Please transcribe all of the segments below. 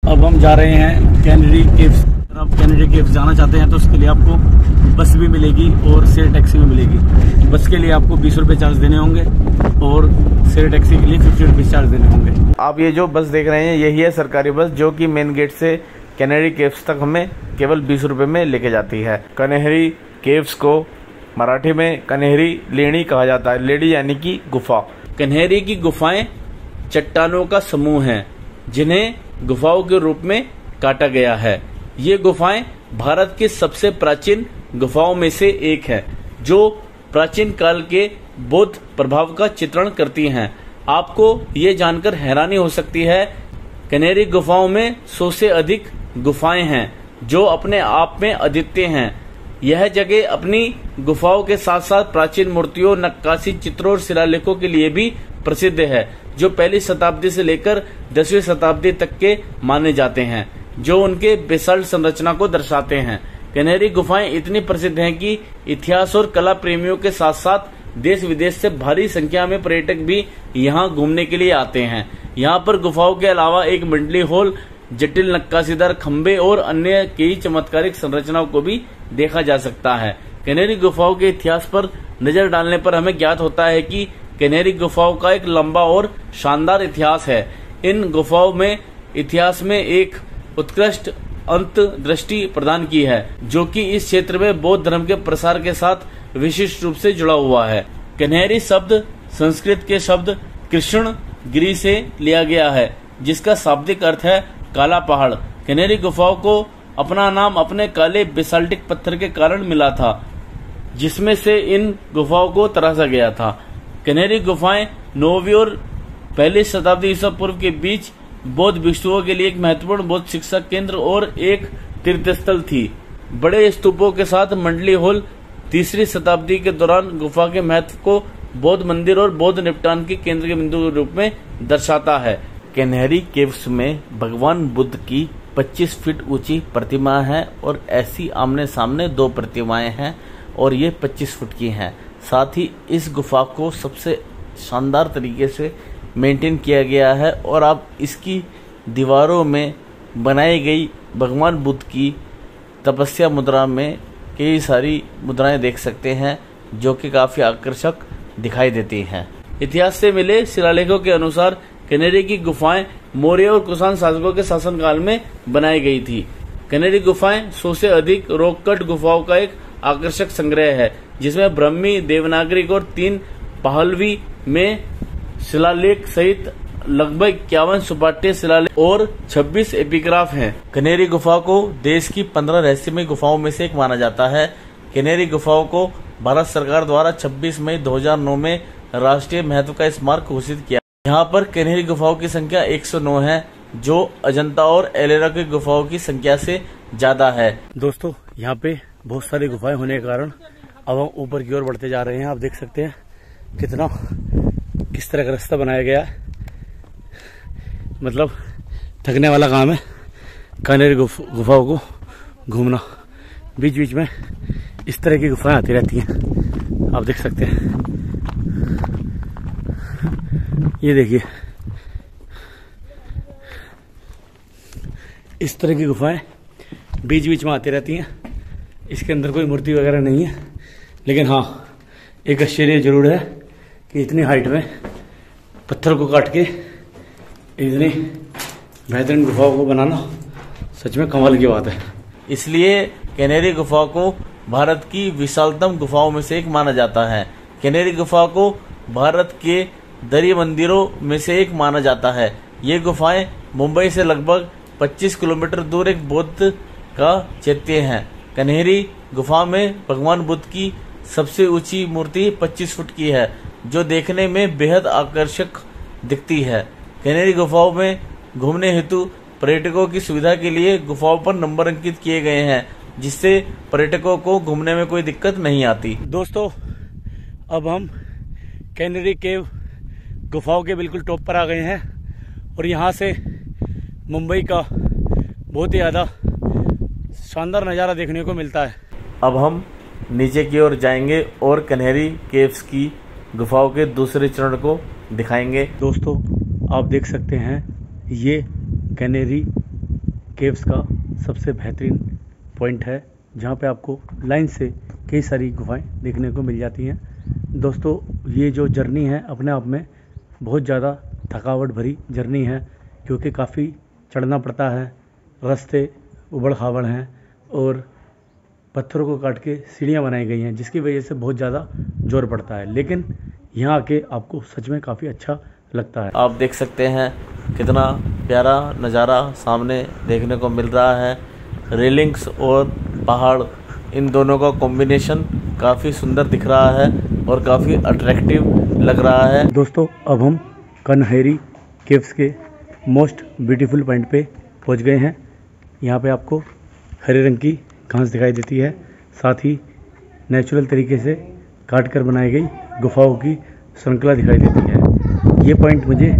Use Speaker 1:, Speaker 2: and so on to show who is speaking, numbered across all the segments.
Speaker 1: अब हम जा रहे हैं कैनेडी केव्स। अगर आप कैनेडी केव्स जाना चाहते हैं तो उसके लिए आपको बस भी मिलेगी और शेयर टैक्सी भी मिलेगी। बस के लिए आपको 20 रुपये चार्ज देने होंगे और शेयर टैक्सी के लिए 50 रुपये चार्ज देने होंगे।
Speaker 2: आप ये जो बस देख रहे हैं यही है सरकारी बस, जो कि मेन गेट से कैनेडी केव्स तक हमें केवल 20 रुपये में लेके जाती है। कन्हेरी केव्स को मराठी में कन्हेरी लेणी कहा जाता है। लेणी यानी कि गुफा।
Speaker 3: कन्हेरी की गुफाएं चट्टानों का समूह हैं, जिन्हें गुफाओं के रूप में काटा गया है। ये गुफाएं भारत के सबसे प्राचीन गुफाओं में से एक है, जो प्राचीन काल के बौद्ध प्रभाव का चित्रण करती हैं। आपको ये जानकर हैरानी हो सकती है, कन्हेरी गुफाओं में 100 से अधिक गुफाएं हैं, जो अपने आप में अद्वितीय हैं। यह जगह अपनी गुफाओं के साथ साथ प्राचीन मूर्तियों, नक्काशी चित्रों और शिलालेखों के लिए भी प्रसिद्ध है, जो पहली शताब्दी से लेकर 10वीं शताब्दी तक के माने जाते हैं, जो उनके बेसाल्ट संरचना को दर्शाते हैं। कन्हेरी गुफाएं इतनी प्रसिद्ध हैं कि इतिहास और कला प्रेमियों के साथ साथ देश विदेश से भारी संख्या में पर्यटक भी यहाँ घूमने के लिए आते हैं। यहाँ पर गुफाओं के अलावा एक मंडली हॉल, जटिल नक्काशीदार खंबे और अन्य कई चमत्कारिक संरचनाओं को भी देखा जा सकता है। कन्हेरी गुफाओं के इतिहास पर नजर डालने पर हमें ज्ञात होता है कि कन्हेरी गुफाओं का एक लंबा और शानदार इतिहास है। इन गुफाओं में इतिहास में एक उत्कृष्ट अंतर्दृष्टि प्रदान की है, जो कि इस क्षेत्र में बौद्ध धर्म के प्रसार के साथ विशिष्ट रूप से जुड़ा हुआ है। कन्हेरी शब्द संस्कृत के शब्द कृष्णगिरी से लिया गया है, जिसका शाब्दिक अर्थ है काला पहाड़। कन्हेरी गुफाओं को अपना नाम अपने काले बेसाल्टिक पत्थर के कारण मिला था, जिसमें से इन गुफाओं को तराशा गया था। कन्हेरी गुफाएं 9वीं और पहली शताब्दी ईसा पूर्व के बीच बौद्ध भिक्षुओं के लिए एक महत्वपूर्ण बौद्ध शिक्षा केंद्र और एक तीर्थस्थल थी। बड़े स्तूपों के साथ मंडली हॉल 3री शताब्दी के दौरान गुफा के महत्व को बौद्ध मंदिर और बौद्ध निपटान के केंद्र के बिंदु के रूप में दर्शाता है।
Speaker 2: कन्हेरी केव्स में भगवान बुद्ध की 25 फीट ऊंची प्रतिमा है और ऐसी आमने सामने 2 प्रतिमाएं हैं और ये 25 फुट की हैं। साथ ही इस गुफा को सबसे शानदार तरीके से मेंटेन किया गया है और आप इसकी दीवारों में बनाई गई भगवान बुद्ध की तपस्या मुद्रा में कई सारी मुद्राएं देख सकते हैं, जो कि काफी आकर्षक दिखाई देती हैं।
Speaker 3: इतिहास से मिले शिलालेखों के अनुसार कन्हेरी की गुफाएं मौर्य और कुषाण शासकों के शासनकाल में बनाई गई थी। कन्हेरी गुफाएं 100 से अधिक रॉक कट गुफाओं का एक आकर्षक संग्रह है, जिसमें ब्राह्मी, देवनागरिक और 3 पहलवी में शिलालेख सहित लगभग 51 सुपाठ्य शिलालेख और 26 एपिग्राफ हैं।
Speaker 2: कन्हेरी गुफा को देश की 15 रहस्यमय गुफाओं में से एक माना जाता है। कन्हेरी गुफाओं को भारत सरकार द्वारा 26 मई 2009 में राष्ट्रीय महत्व का स्मारक घोषित किया। यहाँ पर कन्हेरी गुफाओं की संख्या 109 है, जो अजंता और एलोरा की गुफाओं की संख्या से ज्यादा है।
Speaker 1: दोस्तों, यहाँ पे बहुत सारी गुफाएं होने के कारण अब हम ऊपर की ओर बढ़ते जा रहे हैं। आप देख सकते हैं किस तरह का रास्ता बनाया गया है। मतलब थकने वाला काम है कन्हेरी गुफाओं को घूमना। बीच बीच में इस तरह की गुफाएं आती रहती हैं, आप देख सकते हैं। ये देखिए, इस तरह की गुफाएं बीच बीच में आती रहती हैं। इसके अंदर कोई मूर्ति वगैरह नहीं है, लेकिन हाँ, एक आश्चर्य जरूर है कि इतनी हाइट में पत्थर को काट के इतनी बेहतरीन गुफाओं को बनाना सच में कमाल की बात है।
Speaker 2: इसलिए कन्हेरी गुफा को भारत की विशालतम गुफाओं में से एक माना जाता है। कन्हेरी गुफा को भारत के दरिया मंदिरों में से एक माना जाता है। ये गुफाएं मुंबई से लगभग 25 किलोमीटर दूर एक बौद्ध का चैत्य है। कन्हेरी गुफा में भगवान बुद्ध की सबसे ऊंची मूर्ति 25 फुट की है, जो देखने में बेहद आकर्षक दिखती है। कन्हेरी गुफाओं में घूमने हेतु पर्यटकों की सुविधा के लिए गुफाओं पर नंबर अंकित किए गए हैं, जिससे पर्यटकों को घूमने में कोई दिक्कत नहीं आती।
Speaker 1: दोस्तों, अब हम कन्हेरी केव गुफाओं के बिल्कुल टॉप पर आ गए हैं और यहाँ से मुंबई का बहुत ही ज़्यादा शानदार नज़ारा देखने को मिलता है।
Speaker 2: अब हम नीचे की ओर जाएंगे और कन्हेरी केव्स की गुफाओं के दूसरे चरण को दिखाएंगे।
Speaker 1: दोस्तों, आप देख सकते हैं ये कन्हेरी केव्स का सबसे बेहतरीन पॉइंट है, जहाँ पे आपको लाइन से कई सारी गुफाएं देखने को मिल जाती हैं। दोस्तों, ये जो जर्नी है अपने आप में बहुत ज़्यादा थकावट भरी जर्नी है, क्योंकि काफ़ी चढ़ना पड़ता है, रास्ते उबड़ खाबड़ हैं और पत्थरों को काट के सीढ़ियाँ बनाई गई हैं, जिसकी वजह से बहुत ज़्यादा जोर पड़ता है। लेकिन यहाँ आके आपको सच में काफ़ी अच्छा लगता है।
Speaker 2: आप देख सकते हैं कितना प्यारा नज़ारा सामने देखने को मिल रहा है। रेलिंग्स और पहाड़, इन दोनों का कॉम्बिनेशन काफ़ी सुंदर दिख रहा है और काफ़ी अट्रैक्टिव लग रहा है।
Speaker 1: दोस्तों, अब हम कन्हेरी केव्स के मोस्ट ब्यूटीफुल पॉइंट पे पहुंच गए हैं। यहाँ पे आपको हरे रंग की घास दिखाई देती है, साथ ही नेचुरल तरीके से काट कर बनाई गई गुफाओं की श्रृंखला दिखाई देती है। ये पॉइंट मुझे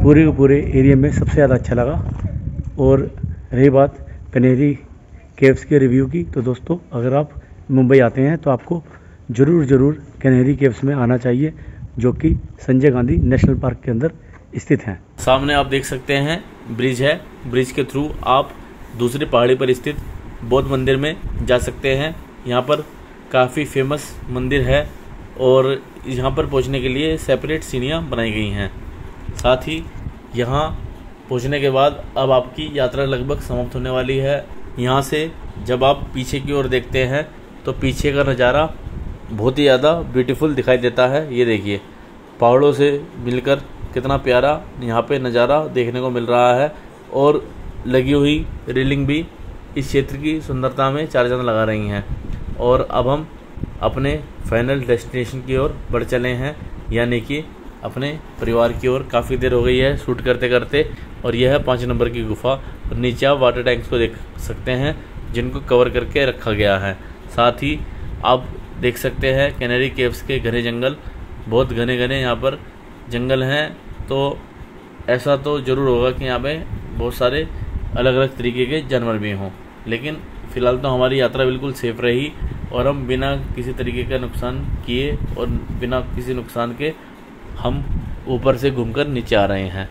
Speaker 1: पूरे के पूरे एरिया में सबसे ज़्यादा अच्छा लगा। और रही बात कन्हेरी केव्स के रिव्यू की, तो दोस्तों अगर आप मुंबई आते हैं तो आपको ज़रूर कन्हेरी केव्स में आना चाहिए, जो कि संजय गांधी नेशनल पार्क के अंदर स्थित हैं।
Speaker 3: सामने आप देख सकते हैं ब्रिज है। ब्रिज के थ्रू आप दूसरी पहाड़ी पर स्थित बौद्ध मंदिर में जा सकते हैं। यहाँ पर काफ़ी फेमस मंदिर है और यहाँ पर पहुँचने के लिए सेपरेट सीढ़ियाँ बनाई गई हैं। साथ ही यहाँ पहुँचने के बाद अब आपकी यात्रा लगभग समाप्त होने वाली है। यहाँ से जब आप पीछे की ओर देखते हैं तो पीछे का नज़ारा बहुत ही ज़्यादा ब्यूटीफुल दिखाई देता है। ये देखिए, पहाड़ों से मिलकर कितना प्यारा यहाँ पे नज़ारा देखने को मिल रहा है और लगी हुई रेलिंग भी इस क्षेत्र की सुंदरता में चार चांद लगा रही हैं। और अब हम अपने फाइनल डेस्टिनेशन की ओर बढ़ चले हैं, यानी कि अपने परिवार की ओर। काफ़ी देर हो गई है शूट करते करते और यह है 5 नंबर की गुफा। और नीचे आप वाटर टैंक्स को देख सकते हैं जिनको कवर करके रखा गया है। साथ ही आप देख सकते हैं कैनेरी केव्स के घने जंगल, बहुत घने घने यहाँ पर जंगल हैं। तो ऐसा तो ज़रूर होगा कि यहाँ पे बहुत सारे अलग अलग तरीके के जानवर भी हों, लेकिन फ़िलहाल तो हमारी यात्रा बिल्कुल सेफ रही और हम बिना किसी तरीके का नुकसान किए और बिना किसी नुकसान के हम ऊपर से घूमकर नीचे आ रहे हैं।